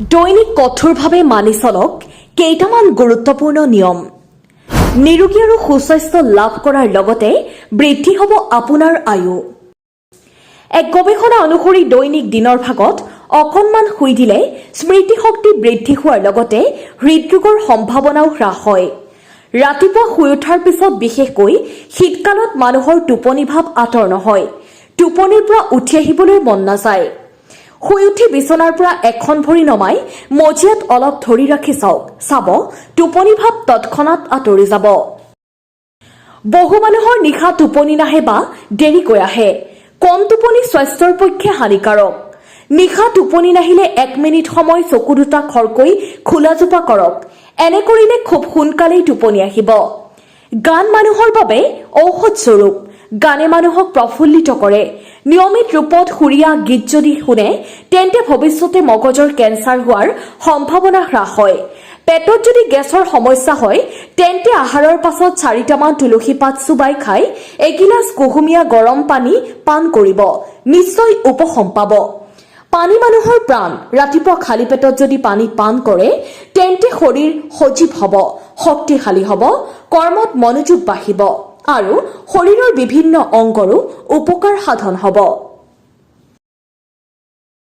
দৈনিক কঠোৰভাৱে মানি চলক কেইটামান গুৰুত্বপূৰ্ণ নিয়ম। নিৰোগী আৰু সুস্বাস্থ্য লাভ কৰাৰ লগতে বৃদ্ধি হ'ব আপোনাৰ আয়ু। এক গৱেষণা অনুসৰি দৈনিক দিনৰ ভাগত অকণমান শুই দিলে স্মৃতিশক্তি বৃদ্ধি হোৱাৰ লগতে হৃদৰোগৰ সম্ভাৱনাও হ্ৰাস হয়। ৰাতিপুৱা শুই উঠাৰ পিছত বিশেষকৈ শীতকালত মানুহৰ টোপনি ভাৱ আঁতৰ নহয়। টোপনিৰ পৰা উঠি আহিবলৈ মন নাযায়। শুই উঠি বিচনাৰ পৰা এখন ভৰি নমাই মজিয়াত অলপ ধৰি ৰাখি চাব টোপনি ভাৱ তৎক্ষণাত আঁতৰি যাব। বহু মানুহৰ নিশা টোপনি নাহে বা দেৰিকৈ আহে। কম টোপনি স্বাস্থ্যৰ পক্ষে হানিকাৰক। নিশা টোপনি নাহিলে 1 মিনিট সময় চকু দুটা খৰকৈ খোলাজোপা কৰক। এনে কৰিলে খুব সোনকালেই টোপনি আহিব। গান মানুহৰ বাবে ঔষধ স্বৰূপ। গানে মানুহক প্ৰফুল্লিত কৰে। নিয়মিত ৰূপত সুৰীয়া গীত যদি শুনে তেন্তে ভৱিষ্যতে মগজৰ কেঞ্চাৰ হোৱাৰ সম্ভাৱনা হ্ৰাস হয়। পেটত যদি গেছৰ সমস্যা হয় তেন্তে আহাৰৰ পাছত 4টামান তুলসী পাত চুবাই খাই এগিলাচ কুহুমীয়া গৰম পানী পান কৰিব। নিশ্চয় উপশম পাব। পানী মানুহৰ প্ৰাণ। ৰাতিপুৱা খালী পেটত যদি পানী পান কৰে তেন্তে শৰীৰ সজীৱ হ'ব, শক্তিশালী হ'ব, কৰ্মত মনোযোগ বাঢ়িব আৰু শৰীৰৰ বিভিন্ন অংগৰো উপকাৰ সাধন হ'ব।